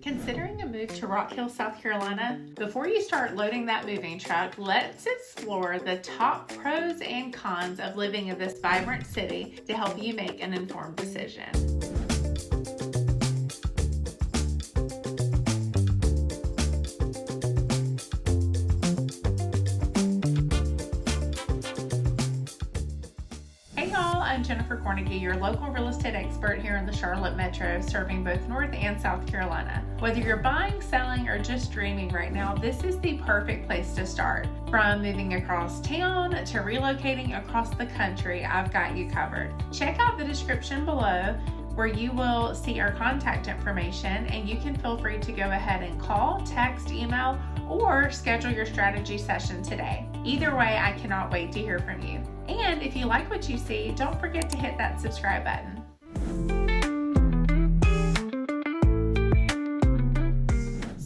Considering a move to Rock Hill, South Carolina? Before you start loading that moving truck, let's explore the top pros and cons of living in this vibrant city to help you make an informed decision. I'm Jennifer Cornegie, your local real estate expert here in the Charlotte Metro, serving both North and South Carolina. Whether you're buying, selling, or just dreaming right now, this is the perfect place to start. From moving across town to relocating across the country, I've got you covered. Check out the description below where you will see our contact information, and you can feel free to go ahead and call, text, email, or schedule your strategy session today. Either way, I cannot wait to hear from you. And if you like what you see, don't forget to hit that subscribe button.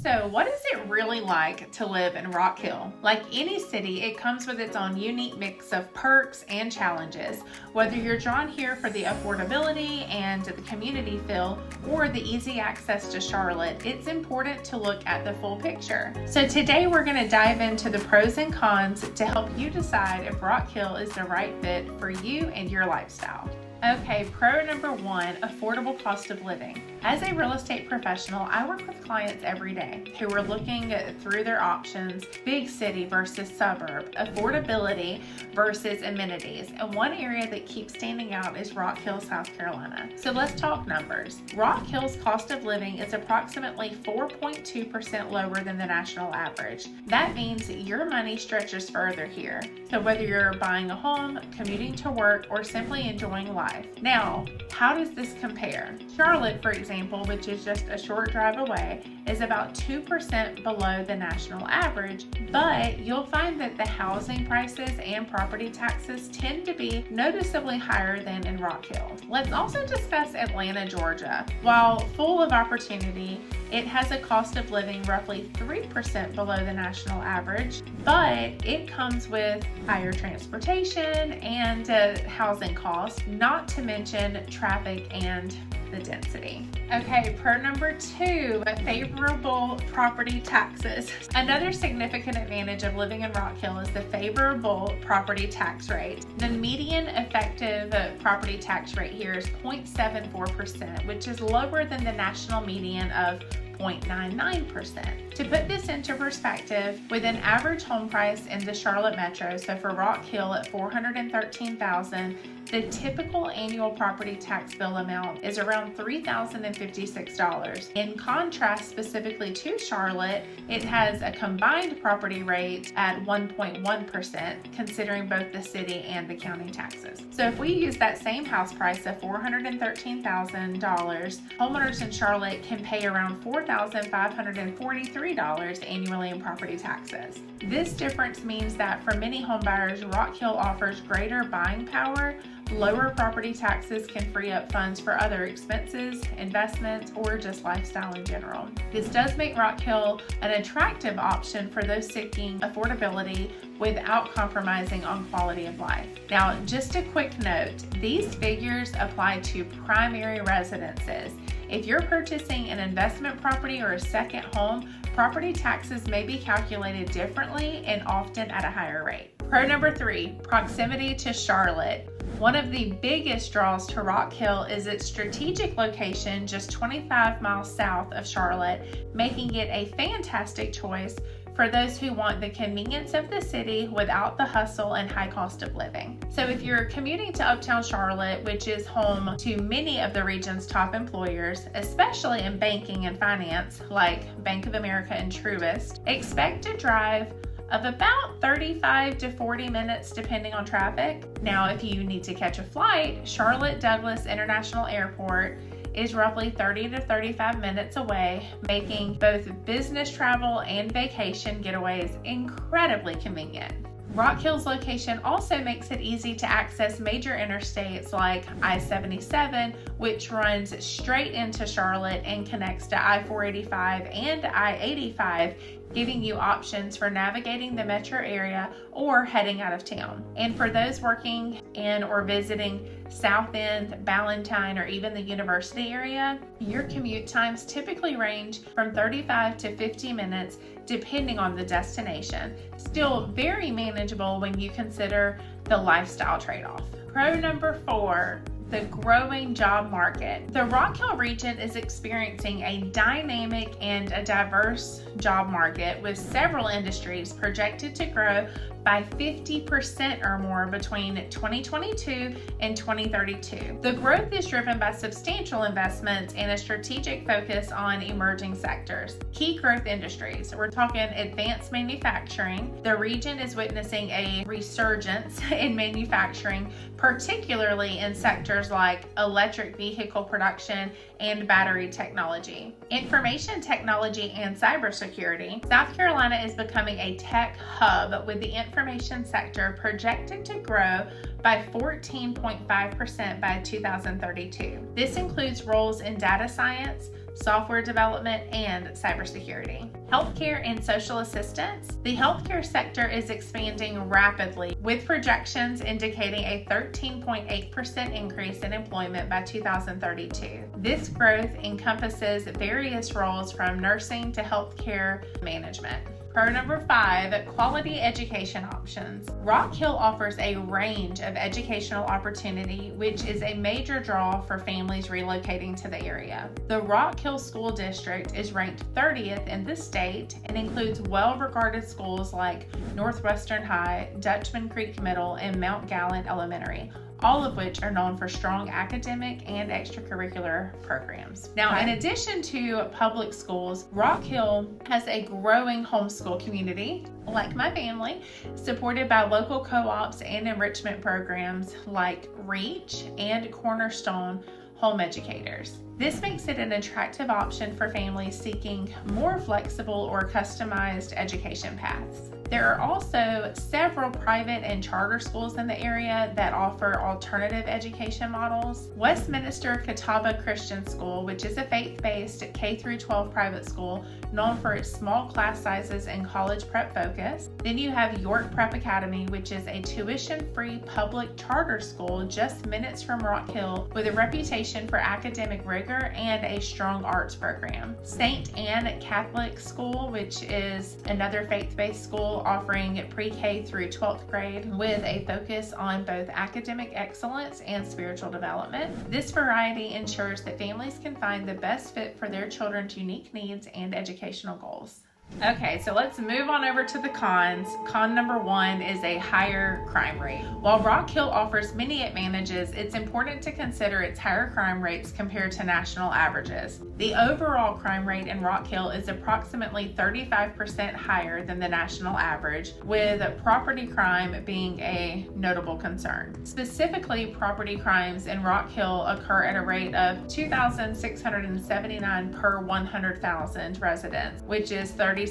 So what is it really like to live in Rock Hill? Like any city, it comes with its own unique mix of perks and challenges. Whether you're drawn here for the affordability and the community feel or the easy access to Charlotte, it's important to look at the full picture. So today we're going to dive into the pros and cons to help you decide if Rock Hill is the right fit for you and your lifestyle. Okay, pro number one, affordable cost of living. As a real estate professional, I work with clients every day who are looking through their options, big city versus suburb, affordability versus amenities. And one area that keeps standing out is Rock Hill, South Carolina. So let's talk numbers. Rock Hill's cost of living is approximately 4.2% lower than the national average. That means your money stretches further here. So whether you're buying a home, commuting to work, or simply enjoying life. Now, how does this compare? Charlotte, for example, which is just a short drive away, is about 2% below the national average, but you'll find that the housing prices and property taxes tend to be noticeably higher than in Rock Hill. Let's also discuss Atlanta, Georgia. While full of opportunity, it has a cost of living roughly 3% below the national average, but it comes with higher transportation and housing costs, not to mention traffic and the density. Okay, pro number two, favorable property taxes. Another significant advantage of living in Rock Hill is the favorable property tax rate. The median effective property tax rate here is 0.74%, which is lower than the national median of 0.99%. To put this into perspective, with an average home price in the Charlotte Metro, so for Rock Hill at $413,000, the typical annual property tax bill amount is around $3,056. In contrast, specifically to Charlotte, it has a combined property rate at 1.1%, considering both the city and the county taxes. So if we use that same house price of $413,000, homeowners in Charlotte can pay around $4,543 annually in property taxes. This difference means that for many homebuyers, Rock Hill offers greater buying power. Lower property taxes can free up funds for other expenses, investments, or just lifestyle in general. This does make Rock Hill an attractive option for those seeking affordability without compromising on quality of life. Now, just a quick note, these figures apply to primary residences. If you're purchasing an investment property or a second home, property taxes may be calculated differently and often at a higher rate. Pro number three, proximity to Charlotte. One of the biggest draws to Rock Hill is its strategic location just 25 miles south of Charlotte, making it a fantastic choice for those who want the convenience of the city without the hustle and high cost of living. So if you're commuting to Uptown Charlotte, which is home to many of the region's top employers, especially in banking and finance, like Bank of America and Truist, expect to drive of about 35 to 40 minutes depending on traffic. Now, if you need to catch a flight, Charlotte Douglas International Airport is roughly 30 to 35 minutes away, making both business travel and vacation getaways incredibly convenient. Rock Hill's location also makes it easy to access major interstates like I-77, which runs straight into Charlotte and connects to I-485 and I-85, giving you options for navigating the metro area or heading out of town. And for those working in or visiting South End, Ballantyne, or even the university area, your commute times typically range from 35 to 50 minutes depending on the destination. Still very manageable when you consider the lifestyle trade-off. Pro number 4, the growing job market. The Rock Hill region is experiencing a dynamic and a diverse job market with several industries projected to grow by 50% or more between 2022 and 2032. The growth is driven by substantial investments and a strategic focus on emerging sectors. Key growth industries, we're talking advanced manufacturing. The region is witnessing a resurgence in manufacturing, particularly in sectors like electric vehicle production and battery technology. Information technology and cybersecurity. South Carolina is becoming a tech hub with the information sector projected to grow by 14.5% by 2032. This includes roles in data science, software development, and cybersecurity. Healthcare and social assistance. The healthcare sector is expanding rapidly, with projections indicating a 13.8% increase in employment by 2032. This growth encompasses various roles from nursing to healthcare management. Pro number 5, quality education options. Rock Hill offers a range of educational opportunity, which is a major draw for families relocating to the area. The Rock Hill School District is ranked 30th in the state and includes well-regarded schools like Northwestern High, Dutchman Creek Middle, and Mount Gallant Elementary, all of which are known for strong academic and extracurricular programs. Now, in addition to public schools, Rock Hill has a growing homeschool community, like my family, supported by local co-ops and enrichment programs like REACH and Cornerstone Home Educators. This makes it an attractive option for families seeking more flexible or customized education paths. There are also several private and charter schools in the area that offer alternative education models. Westminster Catawba Christian School, which is a faith-based K-12 private school known for its small class sizes and college prep focus. Then you have York Prep Academy, which is a tuition-free public charter school just minutes from Rock Hill with a reputation for academic rigor and a strong arts program. St. Anne Catholic School, which is another faith-based school offering pre-K through 12th grade with a focus on both academic excellence and spiritual development. This variety ensures that families can find the best fit for their children's unique needs and educational goals. Okay, so let's move on over to the cons. Con number 1 is a higher crime rate. While Rock Hill offers many advantages, it's important to consider its higher crime rates compared to national averages. The overall crime rate in Rock Hill is approximately 35% higher than the national average, with property crime being a notable concern. Specifically, property crimes in Rock Hill occur at a rate of 2,679 per 100,000 residents, which is 37%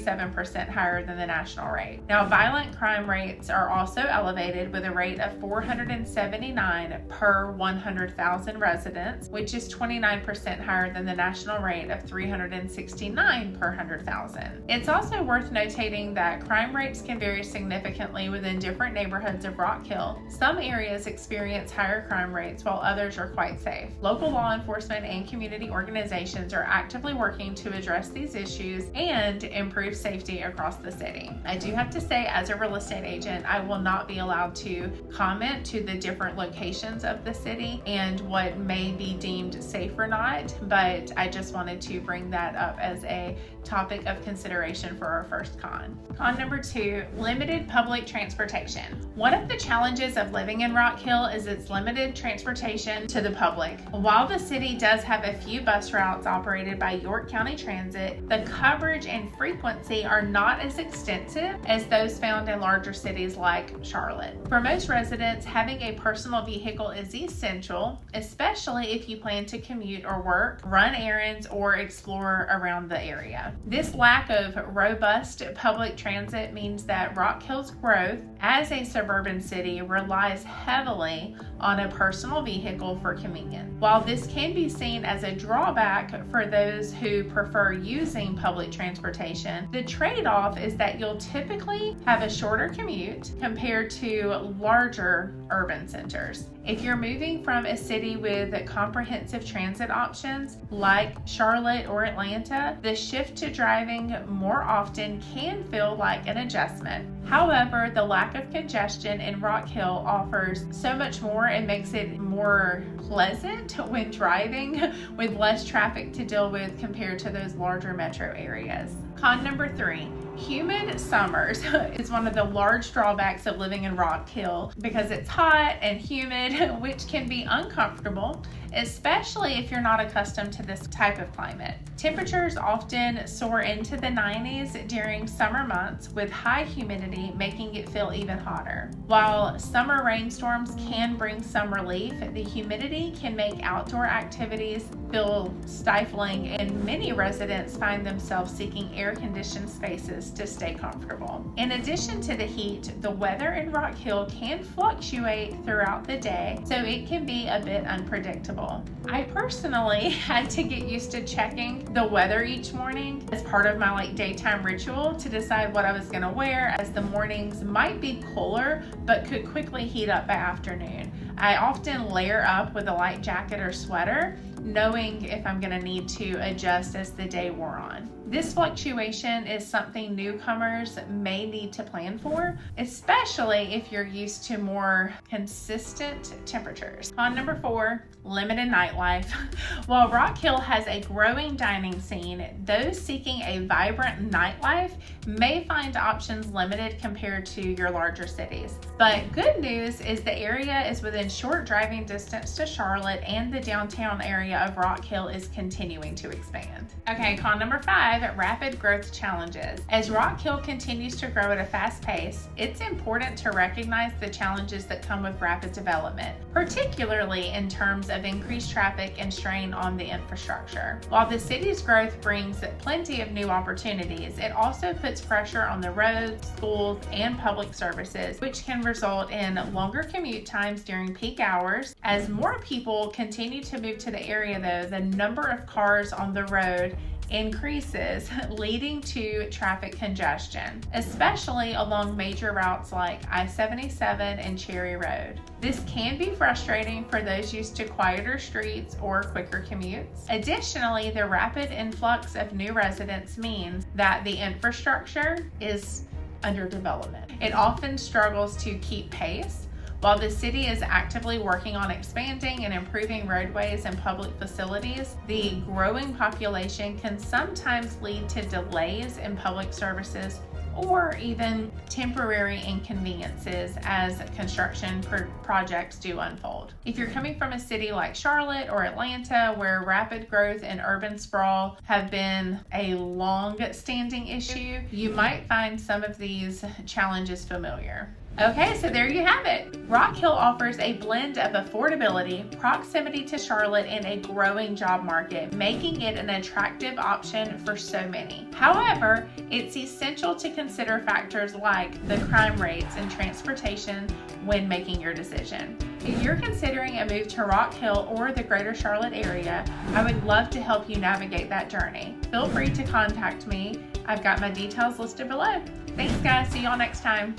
higher than the national rate. Now, violent crime rates are also elevated with a rate of 479 per 100,000 residents, which is 29% higher than the national rate of 369 per 100,000. It's also worth notating that crime rates can vary significantly within different neighborhoods of Rock Hill. Some areas experience higher crime rates while others are quite safe. Local law enforcement and community organizations are actively working to address these issues and improve safety across the city. I do have to say, as a real estate agent, I will not be allowed to comment to the different locations of the city and what may be deemed safe or not, but I just wanted to bring that up as a topic of consideration for our first con. Con number 2, limited public transportation. One of the challenges of living in Rock Hill is its limited transportation to the public. While the city does have a few bus routes operated by York County Transit, the coverage and frequency are not as extensive as those found in larger cities like Charlotte. For most residents, having a personal vehicle is essential, especially if you plan to commute or work, run errands, or explore around the area. This lack of robust public transit means that Rock Hill's growth as a suburban city relies heavily on a personal vehicle for convenience. While this can be seen as a drawback for those who prefer using public transportation, the trade-off is that you'll typically have a shorter commute compared to larger urban centers. If you're moving from a city with comprehensive transit options like Charlotte or Atlanta, the shift to driving more often can feel like an adjustment. However, the lack of congestion in Rock Hill offers so much more and makes it more pleasant when driving with less traffic to deal with compared to those larger metro areas. Con number 3. Humid summers is one of the large drawbacks of living in Rock Hill because it's hot and humid, which can be uncomfortable, especially if you're not accustomed to this type of climate. Temperatures often soar into the 90s during summer months with high humidity, making it feel even hotter. While summer rainstorms can bring some relief, the humidity can make outdoor activities feel stifling, and many residents find themselves seeking air-conditioned spaces to stay comfortable. In addition to the heat, the weather in Rock Hill can fluctuate throughout the day, so it can be a bit unpredictable. I personally had to get used to checking the weather each morning as part of my daytime ritual to decide what I was going to wear, as the mornings might be cooler but could quickly heat up by afternoon. I often layer up with a light jacket or sweater, knowing if I'm going to need to adjust as the day wore on. This fluctuation is something newcomers may need to plan for, especially if you're used to more consistent temperatures. Con number 4, limited nightlife. While Rock Hill has a growing dining scene, those seeking a vibrant nightlife may find options limited compared to your larger cities. But good news is the area is within short driving distance to Charlotte, and the downtown area of Rock Hill is continuing to expand. Okay, con number 5, rapid growth challenges. As Rock Hill continues to grow at a fast pace, it's important to recognize the challenges that come with rapid development, particularly in terms of increased traffic and strain on the infrastructure. While the city's growth brings plenty of new opportunities, it also puts pressure on the roads, schools, and public services, which can result in longer commute times during peak hours. As more people continue to move to the area, though, the number of cars on the road increases, leading to traffic congestion, especially along major routes like I-77 and Cherry Road. This can be frustrating for those used to quieter streets or quicker commutes. Additionally, the rapid influx of new residents means that the infrastructure is under development. It often struggles to keep pace. While the city is actively working on expanding and improving roadways and public facilities, the growing population can sometimes lead to delays in public services or even temporary inconveniences as construction projects do unfold. If you're coming from a city like Charlotte or Atlanta, where rapid growth and urban sprawl have been a long-standing issue, you might find some of these challenges familiar. Okay, so there you have it. Rock Hill offers a blend of affordability, proximity to Charlotte, and a growing job market, making it an attractive option for so many. However, it's essential to consider factors like the crime rates and transportation when making your decision. If you're considering a move to Rock Hill or the greater Charlotte area, I would love to help you navigate that journey. Feel free to contact me. I've got my details listed below. Thanks, guys. See y'all next time.